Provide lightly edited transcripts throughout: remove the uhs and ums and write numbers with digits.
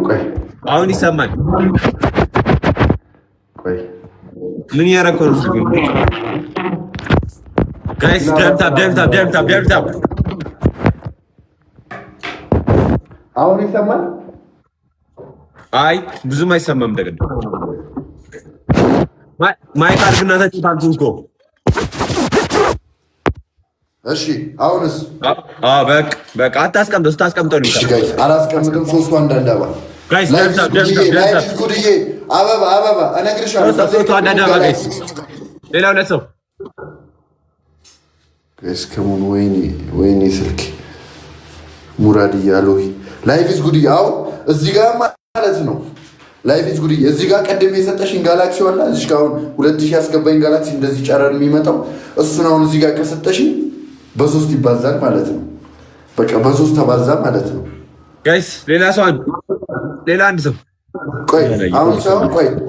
ቆይ አሁን ይሰማል። ቆይ ምን ያረከው ነው? ጋይስ ደምታብ አሁን ይሰማል? አይ ብዙም አይሰማም። ደግሞ ማይክ አድርግና ተጭታንኩ። እሺ አሁንስ? በቃ አታስቀምጠው። ስታስቀምጠው ነው። እሺ ጋይስ አላስቀምጥም። ሶስቱ አንዳንድ አበባ ጋይስ ላይፍ ጉድዬ አበባ እነግርሻለሁ። ሶስቱ አንዳንድ አበባ ጋይስ። ሌላው ለሰው ጋይስ ከሞን ወይኔ ስልክ ሙራድ ያለው ላይፍ ጉድዬ አሁን እዚህ ጋር ማለት ነው። ላይፍ ጉድዬ እዚህ ጋር ቀደም የሰጠሽኝ ጋላክሲ ዋላ እዚህ ጋር አሁን 2000 ያስገባኝ ጋላክሲ እንደዚህ ጨረር የሚመጣው እሱን አሁን እዚህ ጋር ከሰጠሽኝ በሶስት ይባዛል ማለት ነው። በቃ በሶስት ተባዛ ማለት ነው ጋይስ። ሌላ አንድ ሰው ቆይ አሁን ሰው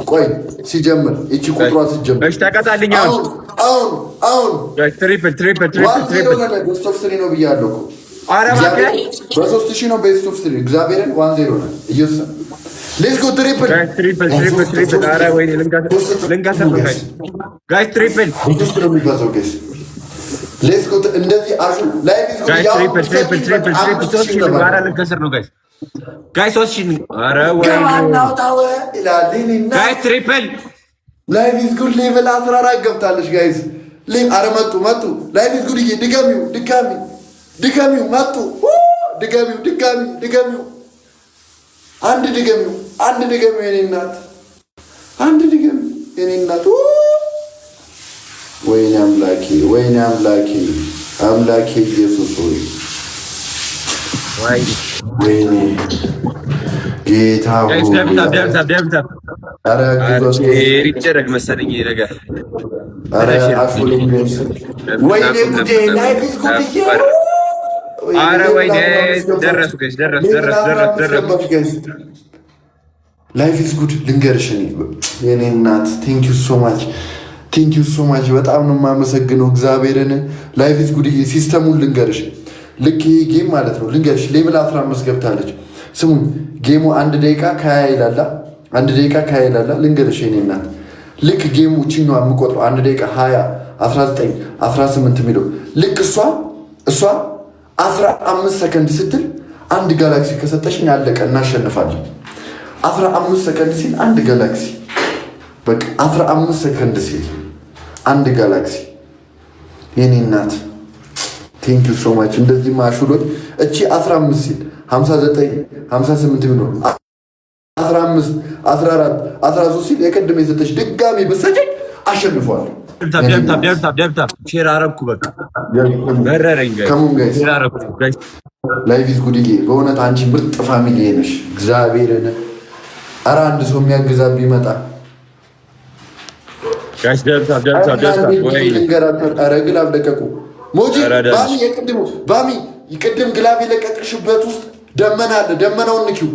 ቆይ ሲጀምር እቺ ቁጥሯ ሲጀምር እሺ ተቀጣልኝ። አሁን ጋይስ ትሪፕል ቤስት ኦፍ 3 ነው ብያለሁ እኮ። ኧረ እባክህ በ3000 ነው ቤስት ኦፍ 3 እግዚአብሔርን 1-0 ነው ኢየሱስ። ሌትስ ጎ ትሪፕል። ኧረ ወይኔ ልንጋሰር ጋይስ ትሪፕል ሶስት ነው የሚባዛው ጋይስ። ሌትስ ጎ እንደዚህ አሹ ላይፍ ኢዝ ጉድ ትሪፕል ጋራ ልንጋሰር ነው ጋይስ። ጋይስ 3000 ኧረ ወይኔ ጋይስ ትሪፕል ላይፍ ኢዝ ጉድ ሌቭል 14 ገብታለች ጋይስ። ኧረ መጡ ላይፍ ኢዝ ጉድ ድጋሚው መጡ ድጋሚው አንድ ድገሚው የኔ እናት ወይኔ አምላኬ ኢየሱስ ሆይ ወይኔ ጌታ ሆይ ይደረግ መሰለኝ ነገር ወይኔ ጉዴ ላይፍ ኢዝ ጉድ ኧረ ወይኔ ደረሱ ላይፍ ኢዝ ጉድ ልንገርሽ የኔ እናት ቴንክ ዩ ሶ ማች በጣም ነው የማመሰግነው እግዚአብሔርን። ላይፍ ኢዝ ጉድ ሲስተሙን ልንገርሽ ልክ ይሄ ጌም ማለት ነው ልንገርሽ ሌቭል 15 ገብታለች። ስሙኝ ጌሙ 1 ደቂቃ ከ20 ይላላ ልንገርሽ የኔ እናት ልክ ጌሙ ቺኛዋ የምቆጥረው 1 ደቂቃ 20 19 18 የሚለው ልክ እሷ 15 ሰከንድ ስትል አንድ ጋላክሲ ከሰጠሽኝ አለቀ እናሸንፋለን። 15 ሰከንድ ሲል አንድ ጋላክሲ በቃ 15 ሰከንድ ሲል አንድ ጋላክሲ የኔ እናት ቴንክ ዩ ሶ ማች። እንደዚህ ማሹሎት እቺ 15 ሲል 59 58 ቢሆን 15 14 13 ሲል የቀድሞ የሰጠሽ ድጋሚ ብትሰጪኝ አሸንፈዋለሁ። ደብታ ሼር አረብኩ በቃ በረረኝ ጋይስ። ላይፍ ኢዝ ጉድ በእውነት አንቺ ምርጥ ፋሚሊ ነሽ እግዚአብሔርን። ኧረ አንድ ሰው የሚያግዛ ቢመጣ ጋይስ ደብታ ኧረ ግላብ ለቀቁ ሞጂ ባሚ ቅድም ግላብ የለቀቅሽበት ውስጥ ደመና አለ። ደመናውን ንኪው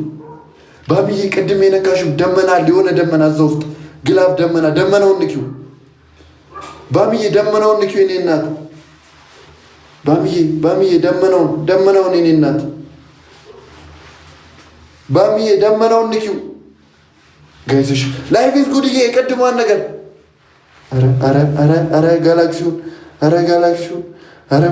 ባሚ ቅድም የነካሽው ደመና አለ። የሆነ ደመና እዛ ውስጥ ግላብ ደመናውን ንኪው ባሚዬ ደመናውን ንኪው የኔ እናት ባሚዬ ደመናውን የኔ እናት ባሚዬ ደመናውን ንኪው ጋይስሽ። ላይፍ ኢዝ ጉድ የቀድሟን ነገር ኧረ ጋላክሲውን ኧረ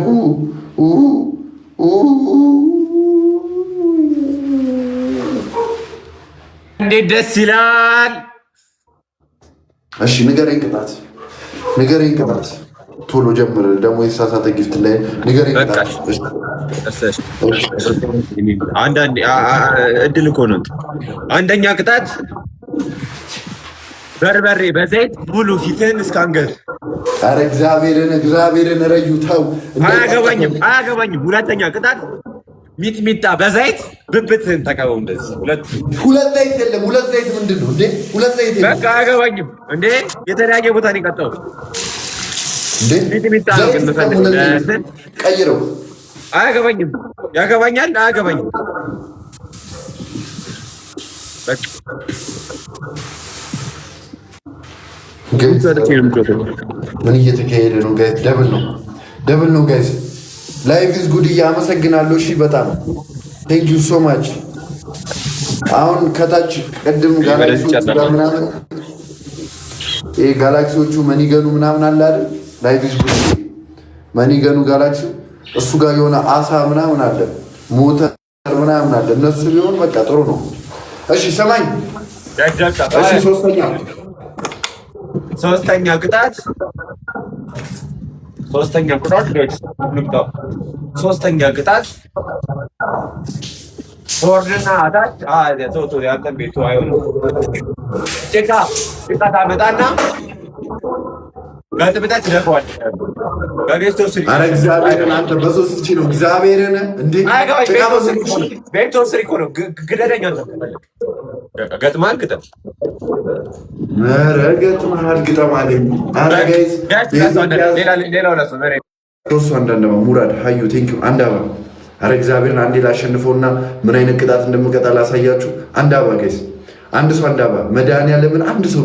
እንዴት ደስ ይላል። እሺ ንገረኝ ቅጣት ቶሎ ጀምር። ደግሞ የተሳሳተ ጊፍት ላይ ንገረኝ ቅጣት። አንዳንዴ እድል እኮ ነው። አንደኛ ቅጣት በርበሬ በዘይት ሙሉ ፊትህን እስከ አንገት። ኧረ እግዚአብሔርን ረዩ ተው። አያገባኝም። ሁለተኛ ቅጣት ሚጥሚጣ በዘይት ብብትህን ተቀበው። እንደዚህ ሁለት ዘይት የለም። ሁለት ዘይት ምንድን ነው እንዴ? ሁለት ዘይት የለም። በቃ አያገባኝም እንዴ? የተለያየ ቦታ ነው የቀጣው እንዴ? ሚጥሚጣ ነው ግን የምፈልግ ቀይረው። አያገባኝም። ያገባኛል። አያገባኝም። በቃ ምን እየተካሄደ ነው ጋይስ? ደብል ነው ጋይስ። ላይፍ ኢዝ ጉድ። አመሰግናለሁ። እሺ በጣም ቴንክ ዩ ሶ ማች አሁን ከታች ቅድም ጋላክሲዎቹ ጋር ምናምን ይሄ ጋላክሲዎቹ መኒገኑ ምናምን አለ አይደል? ላይቭ ኢዝ ጉድ መኒገኑ ጋላክሲ እሱ ጋር የሆነ አሳ ምናምን አለ ሞተር ምናምን አለ። እነሱ ቢሆን በቃ ጥሩ ነው። እሺ ሰማኝ። እሺ ሶስተኛ ቅጣት ወርድና አታች ቶቶ ያንተን ቤቱ አይሆንም። ጭቃ ታመጣና በጥብጠት ደፈዋል። ኧረ እግዚአብሔርን አንተ በሶስት እቺ ነው እግዚአብሔርን እንዴ ቤቶ ስሪ እኮ ነው። ግደለኛ ገጥማል ግጠም። ኧረ ገጥማል ግጠም አለኝ። ኧረ ጋይስ ሶስቱ አንዳንድ አበባ ሙራድ ሀዩ ቴንኪው አንድ አበባ። ኧረ እግዚአብሔርን አንዴ ላሸንፈውና ምን አይነት ቅጣት እንደምቀጣ ላሳያችሁ። አንድ አበባ ጋይስ፣ አንድ ሰው አንድ አበባ። መድኃኒዓለምን አንድ ሰው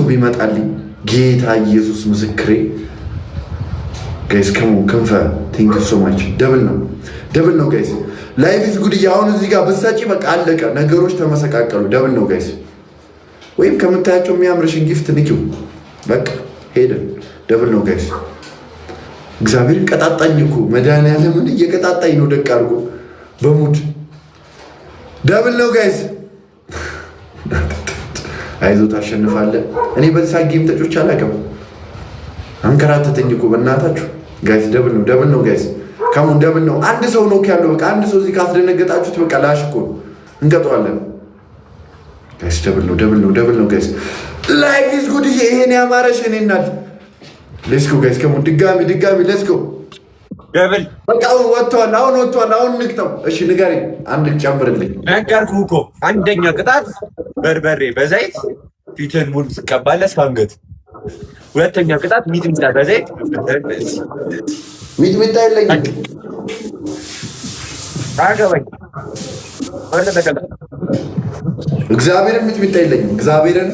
ቢመጣልኝ ጌታ ኢየሱስ ምስክሬ ጋይስ። ክንፈ ቴንኪው ሶ ማች። ደብል ነው ጋይስ። ላይፍ ኢዝ ጉድ። አሁን እዚህ ጋር ብትሰጪ በቃ አለቀ፣ ነገሮች ተመሰቃቀሉ። ደብል ነው ጋይስ። ወይም ከምታያቸው የሚያምርሽን ጊፍት ንኪው በቃ ሄደን። ደብል ነው ጋይስ። እግዚአብሔር ቀጣጣኝ እኮ መድኃኒዓለምን እየቀጣጣኝ ነው። ደቅ አድርጎ በሙድ ደብል ነው ጋይስ። አይዞህ ታሸንፋለህ። እኔ በዚህ ሰዓት ጌም ተጮች አላውቅም። አንከራተተኝ እኮ በእናታችሁ ጋይስ። ደብል ነው ጋይስ። ከሙን ደብል ነው። አንድ ሰው ነው ያለው በቃ አንድ ሰው እዚህ ካስደነገጣችሁት በቃ ላሽ እኮ እንቀጠዋለን ጋይስ። ደብል ነው ጋይስ። ላይፍ ኢዝ ጉድ። ይሄን ያማረሽ እኔ እናት ሌትስ ጎ ጋይስ። ከሙን ድጋሚ ሌትስ ጎ ደብል በቃ አሁን ወጥቷል። አሁን ንቅጠው። እሺ ንገረኝ፣ አንድ ጨምርልኝ። ነገርኩህ እኮ አንደኛ ቅጣት በርበሬ በዘይት ፊትን ሙሉ ትቀባለህ እስከ አንገት። ሁለተኛ ቅጣት ሚጥሚጣ በዘይት ሚጥሚጣ የለኝም አገባኝ። እግዚአብሔርን ሚጥሚጣ የለኝም እግዚአብሔርን